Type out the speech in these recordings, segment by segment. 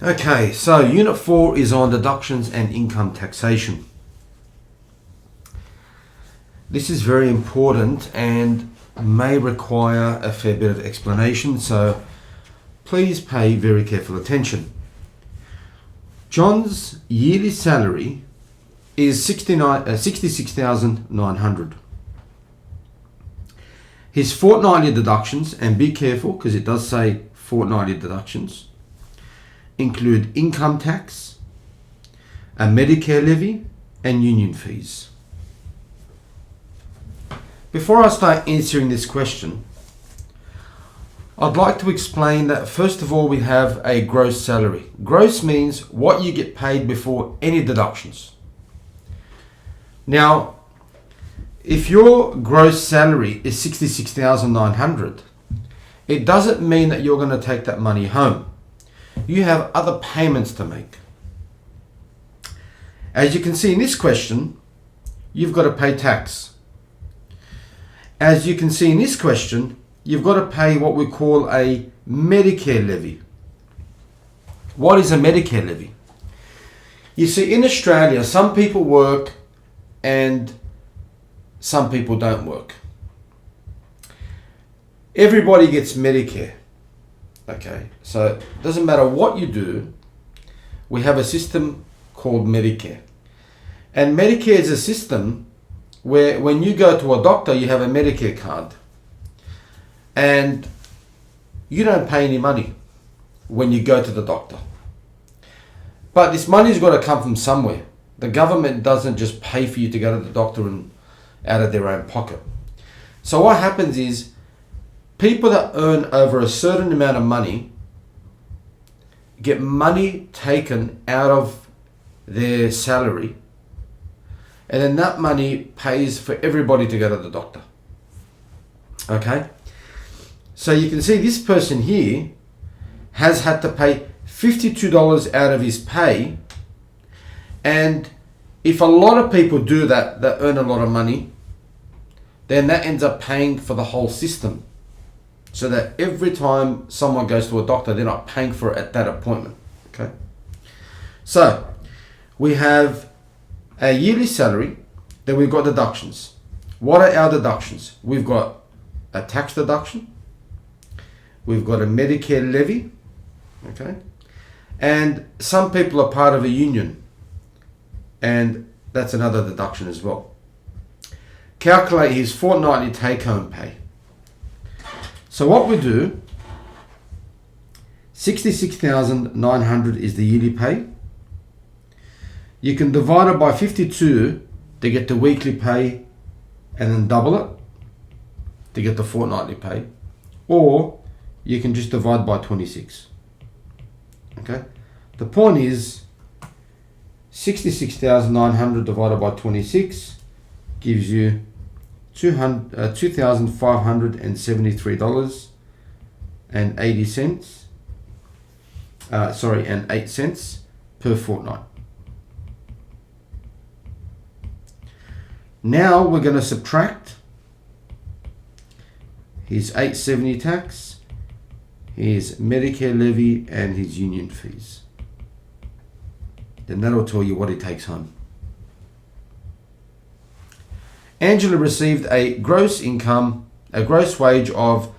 Okay, so Unit 4 is on deductions and income taxation. This is very important and may require a fair bit of explanation, so please pay very careful attention. John's yearly salary is 66,900. His fortnightly deductions, and be careful because it does say fortnightly deductions, include income tax, a Medicare levy, and union fees. Before I start answering this question, I'd like to explain that first of all we have a gross salary. Gross means what you get paid before any deductions. Now, if your gross salary is 66,900, it doesn't mean that you're going to take that money home. You have other payments to make. As you can see in this question, you've got to pay tax. As you can see in this question, you've got to pay what we call a Medicare levy. What is a Medicare levy? You see, in Australia, some people work and some people don't work. Everybody gets Medicare. Okay, so it doesn't matter what you do, we have a system called Medicare. And Medicare is a system where when you go to a doctor, you have a Medicare card. And you don't pay any money when you go to the doctor. But this money's got to come from somewhere. The government doesn't just pay for you to go to the doctor and out of their own pocket. So what happens is, people that earn over a certain amount of money get money taken out of their salary, and then that money pays for everybody to go to the doctor. Okay? So you can see this person here has had to pay $52 out of his pay, and if a lot of people do that earn a lot of money, then that ends up paying for the whole system. So that every time someone goes to a doctor, they're not paying for it at that appointment. Okay. So we have a yearly salary, then we've got deductions. What are our deductions? We've got a tax deduction, we've got a Medicare levy, okay, and some people are part of a union, and that's another deduction as well. Calculate his fortnightly take-home pay. So what we do, 66,900 is the yearly pay. You can divide it by 52 to get the weekly pay and then double it to get the fortnightly pay. Or you can just divide by 26. Okay? The point is, 66,900 divided by 26 gives you $2,573 and 80 cents. And 8 cents per fortnight. Now we're going to subtract his $870 tax, his Medicare levy, and his union fees. Then that'll tell you what he takes home. Angela received a gross wage of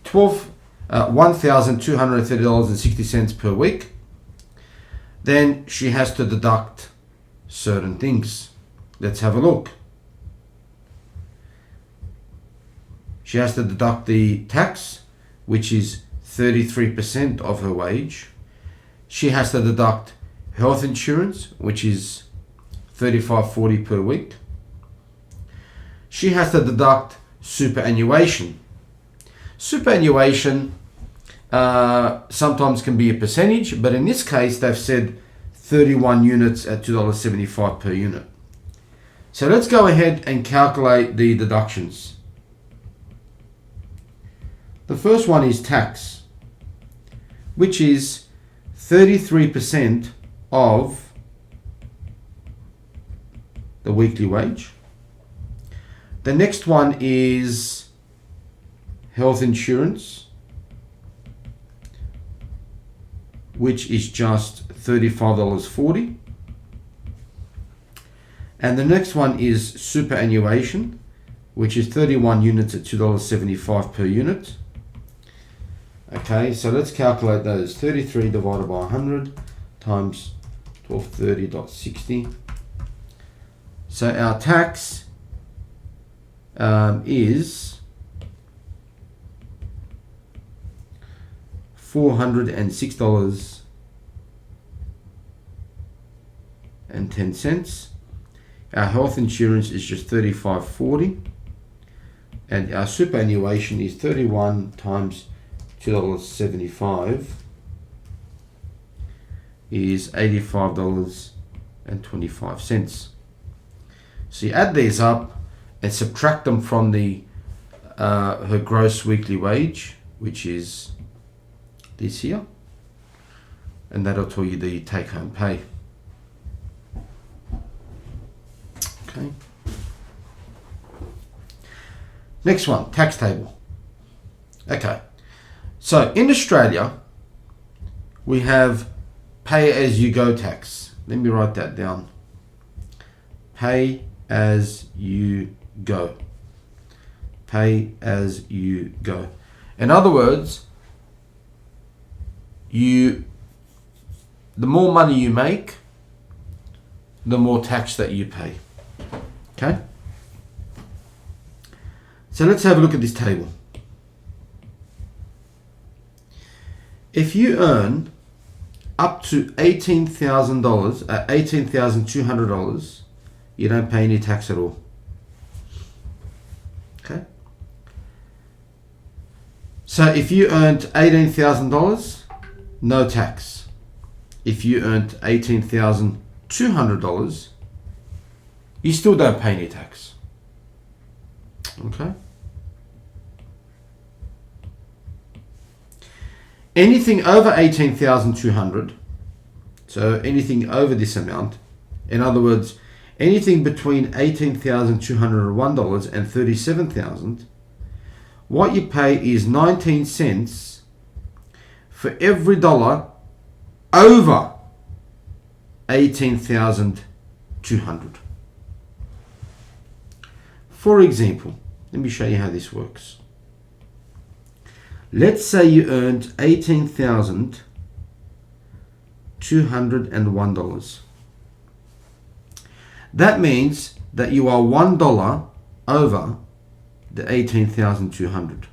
$1,230.60 per week. Then she has to deduct certain things. Let's have a look. She has to deduct the tax, which is 33% of her wage. She has to deduct health insurance, which is $35.40 per week. She has to deduct superannuation. Superannuation sometimes can be a percentage, but in this case they've said 31 units at $2.75 per unit. So let's go ahead and calculate the deductions. The first one is tax, which is 33% of the weekly wage. The next one is health insurance, which is just $35.40. And the next one is superannuation, which is 31 units at $2.75 per unit. Okay, so let's calculate those. 33 divided by 100 times 1230.60. So our tax is $406.10. Our health insurance is just $35.40, and our superannuation is 31 times $2.75 is $85.25. So you add these up and subtract them from the her gross weekly wage, which is this here, and that'll tell you the take-home pay. Okay. Next one, tax table. Okay. So in Australia, we have pay-as-you-go tax. Let me write that down. Pay-as-you-go. Pay-as-you-go. In other words, the more money you make, the more tax that you pay. Okay? So let's have a look at this table. If you earn up to $18,000, $18,200, you don't pay any tax at all. Okay? So if you earned $18,000, no tax. If you earned $18,200, you still don't pay any tax. Okay? Anything over 18,200, so anything over this amount, in other words, anything between $18,201 and $37,000, what you pay is 19 cents for every dollar over 18,200. For example, let me show you how this works. Let's say you earned $18,201. That means that you are $1 over the 18,200.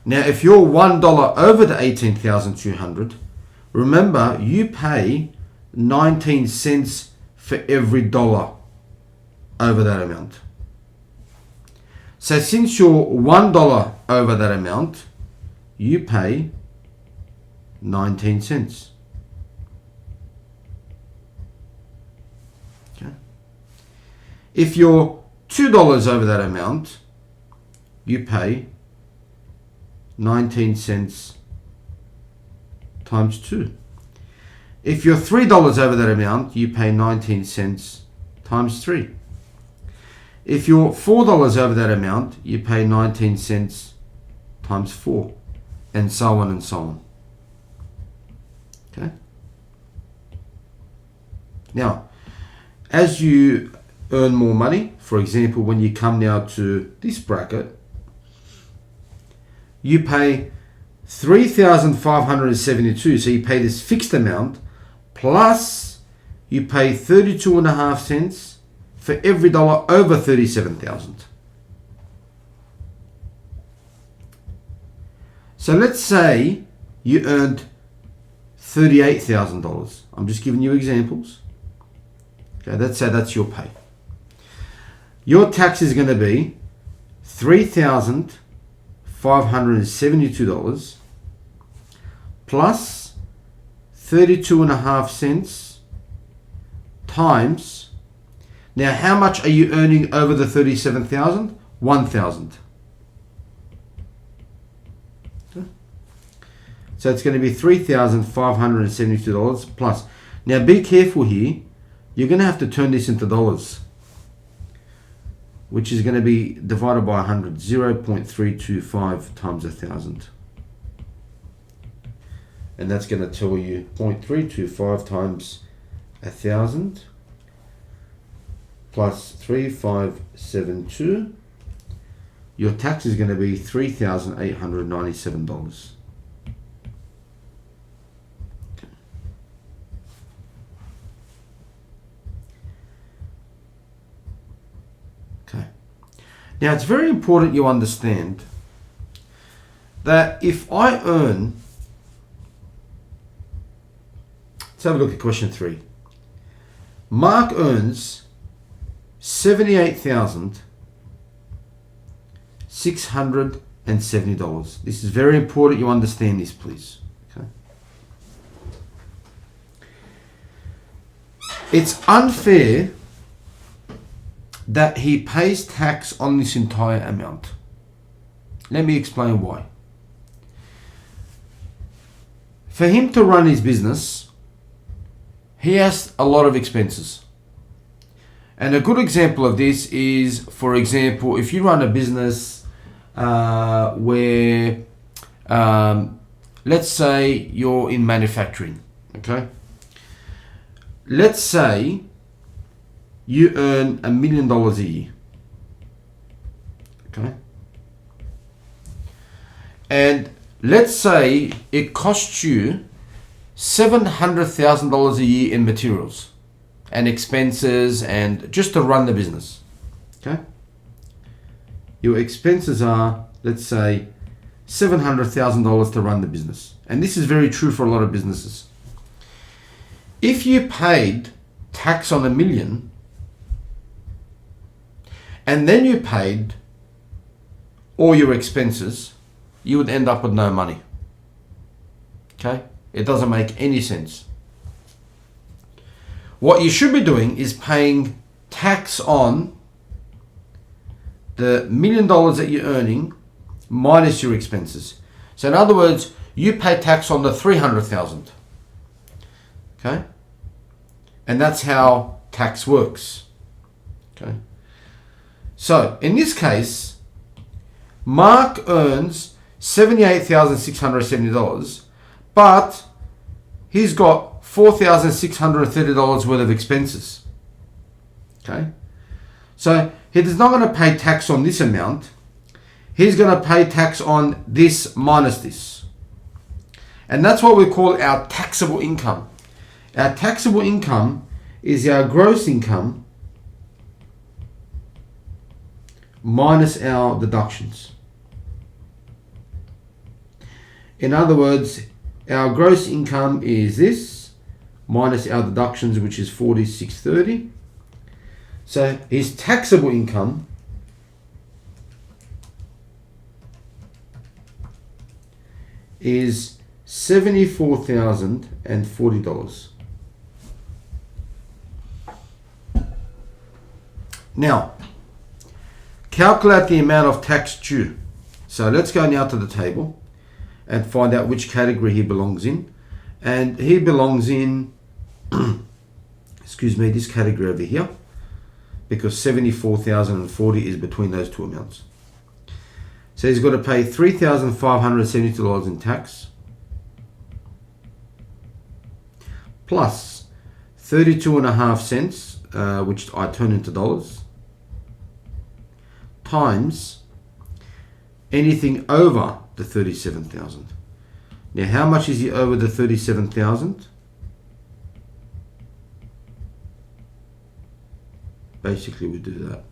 Now, if you're $1 over the 18,200, remember you pay 19 cents for every dollar over that amount. So since you're $1 over that amount, you pay 19 cents. Okay. If you're $2 over that amount, you pay 19 cents times 2. If you're $3 over that amount, you pay 19 cents times 3. If you're $4 over that amount, you pay 19 cents times 4, and so on and so on. Okay? Now, as you earn more money, for example, when you come now to this bracket, you pay $3,572, so you pay this fixed amount, plus you pay 32.5 cents for every dollar over 37,000. So let's say you earned $38,000. I'm just giving you examples. Okay, let's say that's your pay. Your tax is going to be $3,572 plus 32.5 cents times. Now, how much are you earning over the 37,000? 1,000. Okay. So it's going to be $3,572 plus. Now, be careful here. You're going to have to turn this into dollars, which is going to be divided by 100, 0.325 times 1,000. and that's going to tell you 0.325 times 1,000 plus 3572. Your tax is going to be $3,897. Okay. Now it's very important you understand that if I earn, let's have a look at question 3. Mark earns $78,670. This is very important you understand this, please. Okay. It's unfair that he pays tax on this entire amount. Let me explain why. For him to run his business, he has a lot of expenses. And a good example of this is, for example, if you run a business where, let's say you're in manufacturing, okay? Let's say you earn $1 million a year, okay? And let's say it costs you $700,000 a year in materials and expenses and just to run the business. Okay? Your expenses are, let's say, $700,000 to run the business. And this is very true for a lot of businesses. If you paid tax on $1 million and then you paid all your expenses, you would end up with no money. Okay? It doesn't make any sense. What you should be doing is paying tax on the $1 million that you're earning minus your expenses. So in other words, you pay tax on the $300,000. Okay? And that's how tax works. Okay? So in this case, Mark earns $78,670, but he's got $4,630 worth of expenses. Okay? So he's not going to pay tax on this amount. He's going to pay tax on this minus this. And that's what we call our taxable income. Our taxable income is our gross income minus our deductions. In other words, our gross income is this minus our deductions, which is $46.30. So his taxable income is $74,040. Now, calculate the amount of tax due. So let's go now to the table and find out which category he belongs in. And he belongs in, excuse me, this category over here, because $74,040 is between those two amounts. So he's got to pay $3,572 in tax, plus 32.5 cents, which I turn into dollars, times anything over the 37,000. Now, how much is he over the 37,000? Basically, we do that.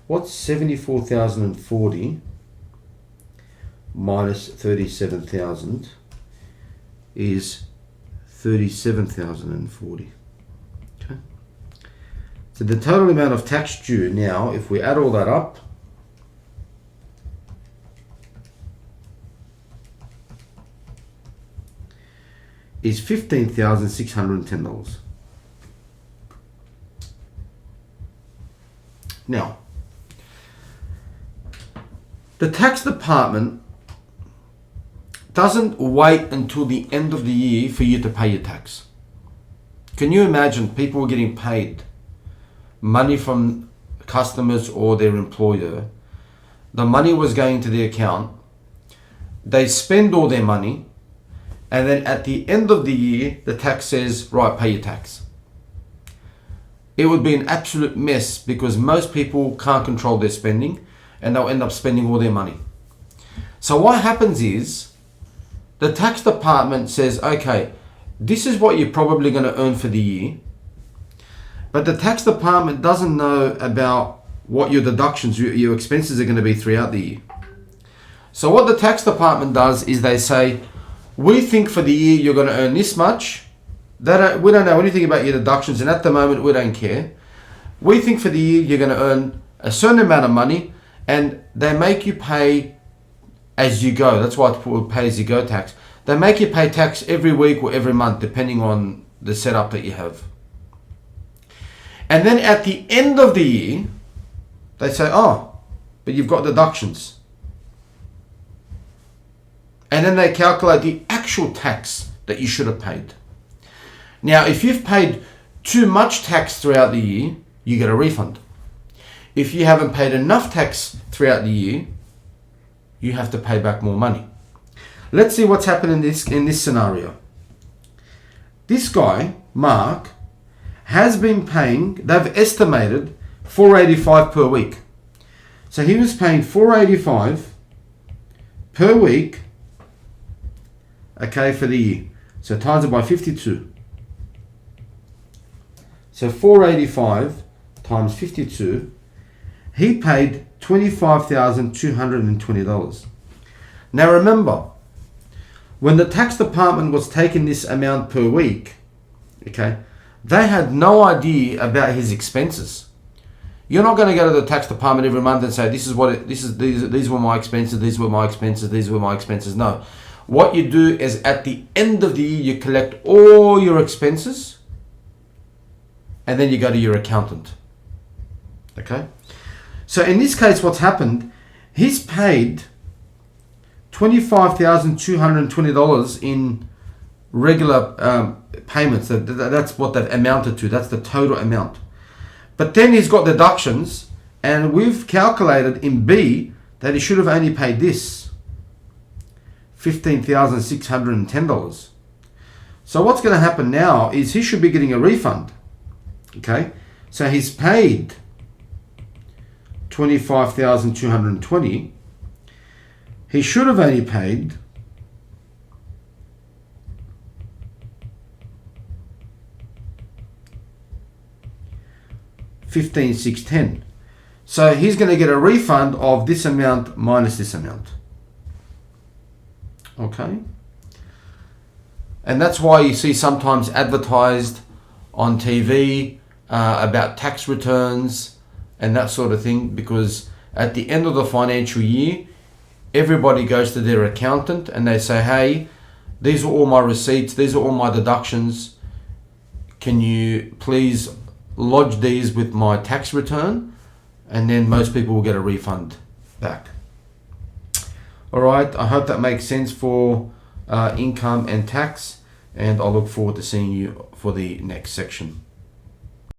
What's 74,040 minus 37,000 is 37,040. Okay. So the total amount of tax due now, if we add all that up, is $15,610. Now, the tax department doesn't wait until the end of the year for you to pay your tax. Can you imagine people were getting paid money from customers or their employer? The money was going to the account. They spend all their money. and then at the end of the year, the tax says, right, pay your tax. It would be an absolute mess because most people can't control their spending and they'll end up spending all their money. So what happens is the tax department says, okay, this is what you're probably going to earn for the year. But the tax department doesn't know about what your deductions, your expenses are going to be throughout the year. So what the tax department does is they say, we think for the year you're going to earn this much. We don't know anything about your deductions, and at the moment we don't care. We think for the year you're going to earn a certain amount of money, and they make you pay as you go. That's why it's called pay as you go tax. They make you pay tax every week or every month, depending on the setup that you have. And then at the end of the year, they say, oh, but you've got deductions. And then they calculate the actual tax that you should have paid. Now, if you've paid too much tax throughout the year, you get a refund. If you haven't paid enough tax throughout the year, you have to pay back more money. Let's see what's happened in this scenario. This guy, Mark, has been paying, they've estimated $485 per week. So he was paying $485 per week, okay, for the year. So times it by 52. So 485 times 52, he paid $25,220. Now remember, when the tax department was taking this amount per week, okay, they had no idea about his expenses. You're not going to go to the tax department every month and say, these were my expenses, these were my expenses, these were my expenses. No. What you do is at the end of the year, you collect all your expenses, and then you go to your accountant. Okay? So in this case, what's happened, he's paid $25,220 in regular payments. That's what that amounted to. That's the total amount. But then he's got deductions, and we've calculated in B that he should have only paid this, $15,610. So what's going to happen now is he should be getting a refund. Okay, so he's paid $25,220. He should have only paid $15,610. So he's going to get a refund of this amount minus this amount. Okay, and that's why you see sometimes advertised on TV about tax returns and that sort of thing, because at the end of the financial year, everybody goes to their accountant and they say, hey, these are all my receipts, these are all my deductions. Can you please lodge these with my tax return? And then most people will get a refund back. All right, I hope that makes sense for income and tax, and I look forward to seeing you for the next section.